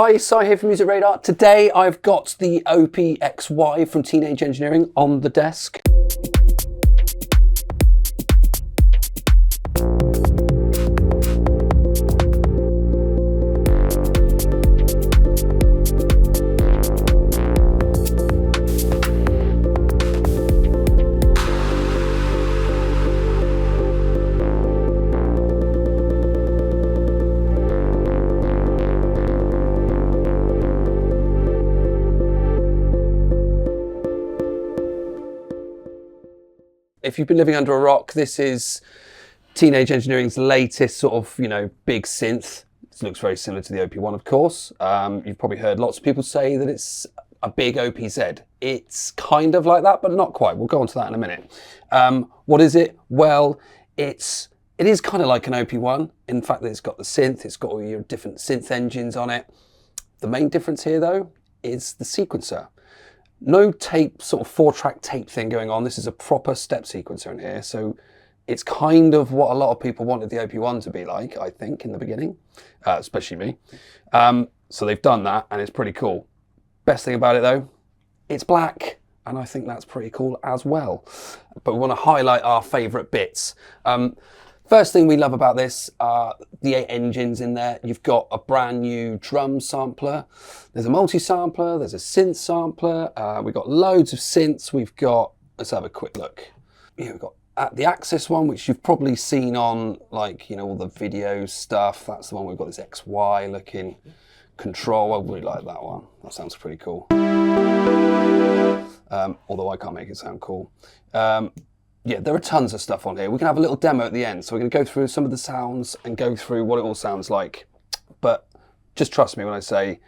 Hi, Si here from Music Radar. Today I've got the OPXY from Teenage Engineering on the desk. If you've been living under a rock, this is Teenage Engineering's latest sort of, big synth. This looks very similar to the OP1, of course. You've probably heard lots of people say that it's a big OPZ. It's kind of like that, but not quite. We'll go on to that in a minute. What is it? Well, it is kind of like an OP1. In fact, it's got the synth, it's got all your different synth engines on it. The main difference here, though, is the sequencer. No tape, sort of 4-track tape thing going on. This is a proper step sequencer in here. So it's kind of what a lot of people wanted the OP1 to be like, I think, in the beginning, especially me. So they've done that and it's pretty cool. Best thing about it though, it's black. And I think that's pretty cool as well. But we want to highlight our favorite bits. First thing we love about this are the 8 engines in there. You've got a brand new drum sampler. There's a multi-sampler, there's a synth sampler. We've got loads of synths. We've got, let's have a quick look. Yeah, we've got the Axis one, which you've probably seen on all the video stuff. That's the one we've got this XY looking control. I really like that one. That sounds pretty cool. Although I can't make it sound cool. Yeah, there are tons of stuff on here. We can have a little demo at the end. So we're going to go through some of the sounds and go through what it all sounds like. But just trust me when I say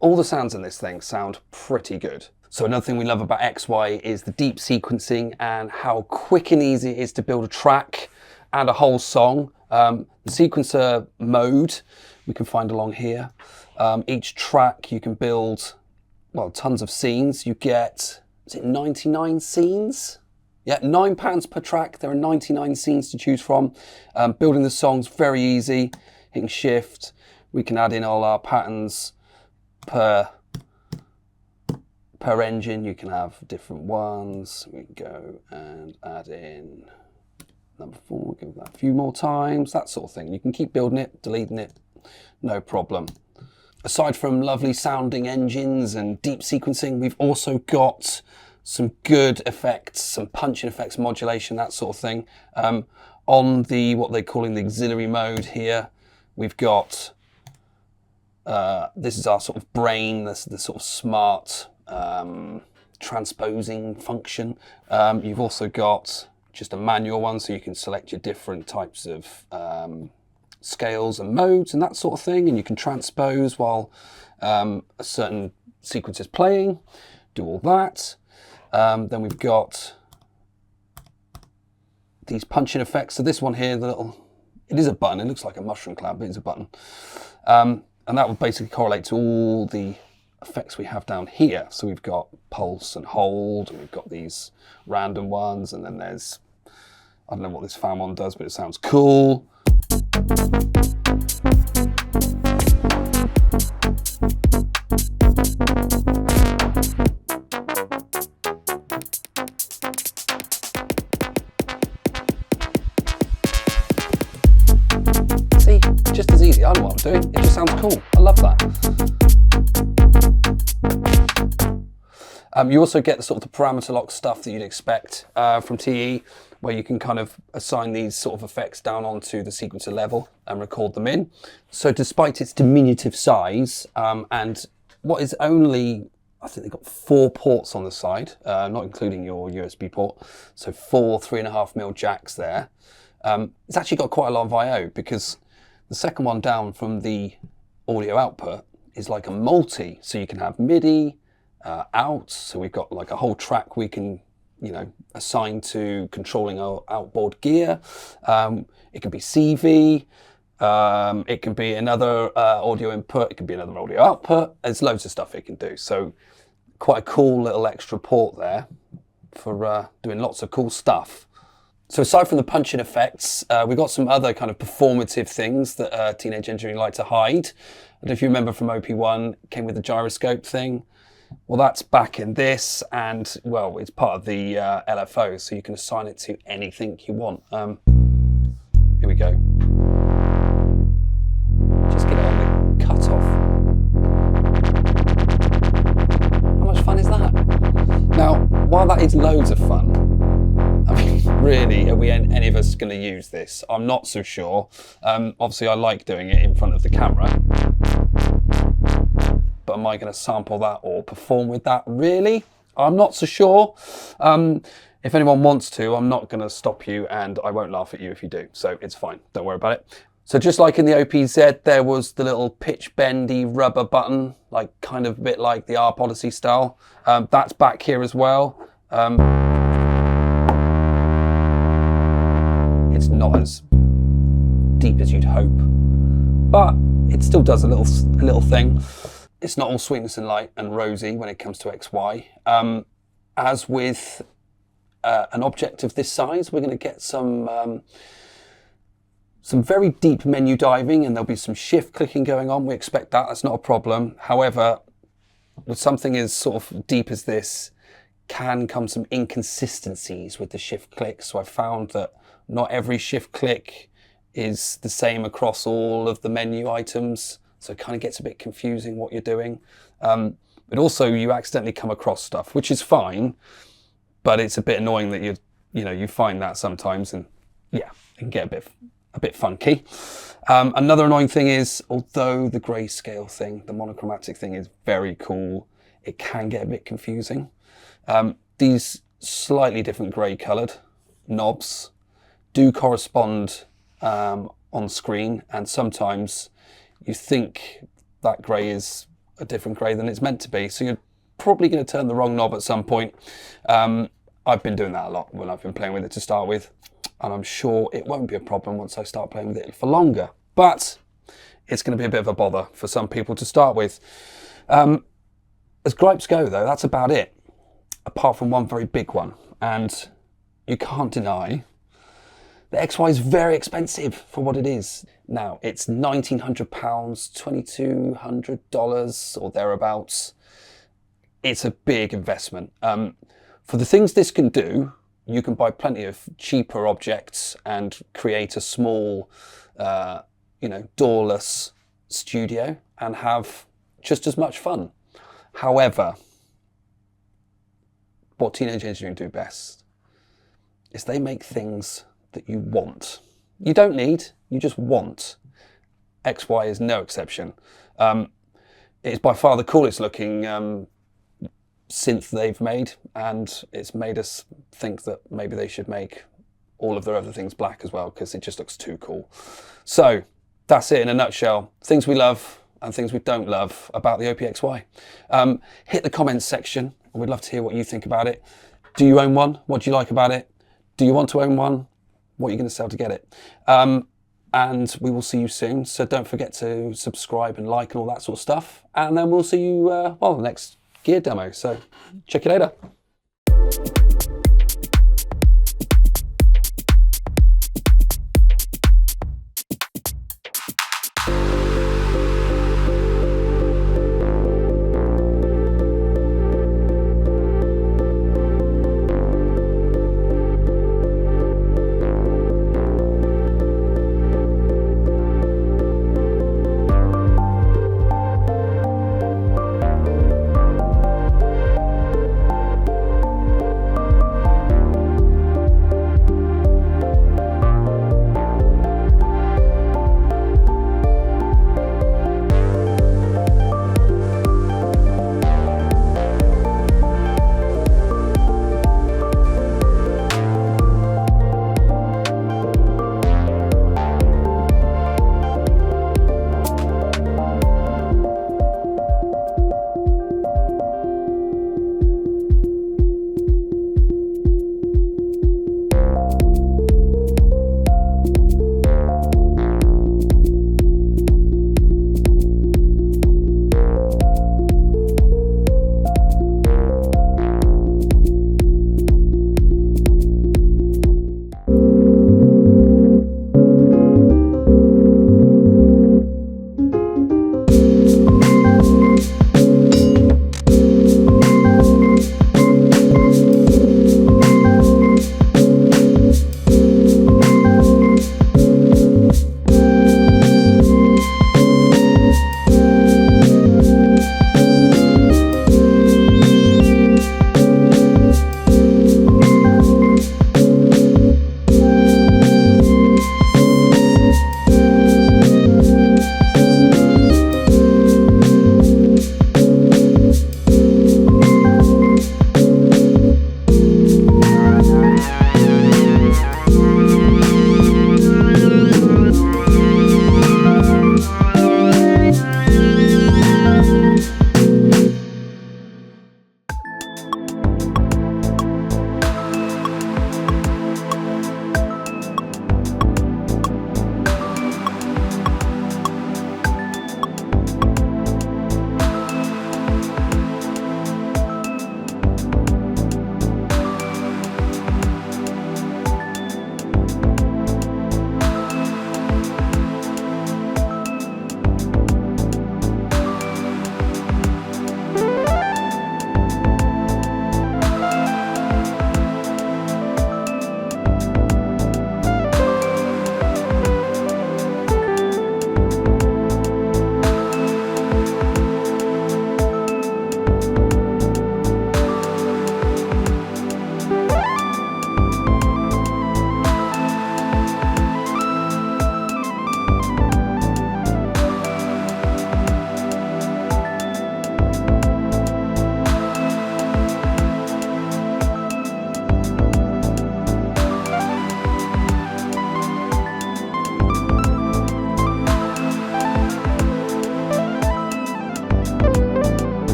all the sounds in this thing sound pretty good. So another thing we love about XY is the deep sequencing and how quick and easy it is to build a track and a whole song. The sequencer mode we can find along here. Each track you can build, well, tons of scenes. You get, is it 99 scenes? Yeah, £9 per track. There are 99 scenes to choose from. Building the songs very easy. Hitting shift, we can add in all our patterns per engine. You can have different ones. We can go and add in number 4. Give that a few more times. That sort of thing. You can keep building it, deleting it, no problem. Aside from lovely sounding engines and deep sequencing, we've also got some good effects, some punching effects, modulation, that sort of thing. On the, what they're calling the auxiliary mode here, we've got, this is our sort of brain, the sort of smart transposing function. You've also got just a manual one, so you can select your different types of scales and modes and that sort of thing, and you can transpose while a certain sequence is playing, do all that. Then we've got these punching effects. So this one here, it is a button. It looks like a mushroom cloud, but it's a button. And that would basically correlate to all the effects we have down here. So we've got pulse and hold, and we've got these random ones, and then there's, I don't know what this fan one does, but it sounds cool. Just as easy. I know what I'm doing. It just sounds cool. I love that. You also get the sort of the parameter lock stuff that you'd expect from TE, where you can kind of assign these sort of effects down onto the sequencer level and record them in. So despite its diminutive size and what is only, I think they've got 4 ports on the side, not including your USB port. So 4 3.5mm jacks there. It's actually got quite a lot of I/O, because the second one down from the audio output is like a multi. So you can have MIDI out. So we've got like a whole track we can, assign to controlling our outboard gear. It can be CV. It can be another audio input. It can be another audio output. There's loads of stuff it can do. So quite a cool little extra port there for doing lots of cool stuff. So aside from the punching effects, we've got some other kind of performative things that Teenage Engineering like to hide. But if you remember from OP1, it came with the gyroscope thing. Well, that's back in this, and well, it's part of the LFO, so you can assign it to anything you want. Here we go. Just get it on the cut-off. How much fun is that? Now, while that is loads of fun, I mean, really, are we any of us going to use this? I'm not so sure. Obviously, I like doing it in front of the camera. But am I going to sample that or perform with that? Really? I'm not so sure. If anyone wants to, I'm not going to stop you, and I won't laugh at you if you do. So it's fine. Don't worry about it. So just like in the OPZ, there was the little pitch bendy rubber button, like kind of a bit like the R Policy style. That's back here as well. It's not as deep as you'd hope, but it still does a little thing. It's not all sweetness and light and rosy when it comes to XY. As with an object of this size, we're going to get some very deep menu diving, and there'll be some shift clicking going on. We expect that. That's not a problem. However, with something as sort of deep as this, can come some inconsistencies with the shift click. So I found that not every shift click is the same across all of the menu items. So it kind of gets a bit confusing what you're doing. But also you accidentally come across stuff, which is fine, but it's a bit annoying that you find that sometimes, and yeah, it can get a bit funky. Another annoying thing is, although the grayscale thing, the monochromatic thing is very cool, it can get a bit confusing. These slightly different grey coloured knobs do correspond on screen, and sometimes you think that grey is a different grey than it's meant to be. So you're probably going to turn the wrong knob at some point. I've been doing that a lot when I've been playing with it to start with, and I'm sure it won't be a problem once I start playing with it for longer. But it's going to be a bit of a bother for some people to start with. As gripes go, though, that's about it, apart from one very big one. And you can't deny the XY is very expensive for what it is. Now, it's £1,900, $2,200 or thereabouts. It's a big investment. For the things this can do, you can buy plenty of cheaper objects and create a small, doorless studio and have just as much fun. However, what Teenage Engineering do best is they make things that you want. You don't need, you just want. XY is no exception. It is by far the coolest looking synth they've made, and it's made us think that maybe they should make all of their other things black as well, because it just looks too cool. So that's it in a nutshell. Things we love and things we don't love about the OPXY. Hit the comments section. We'd love to hear what you think about it. Do you own one? What do you like about it? Do you want to own one? What are you going to sell to get it? And we will see you soon. So don't forget to subscribe and like and all that sort of stuff. And then we'll see you, the next gear demo. So check you later.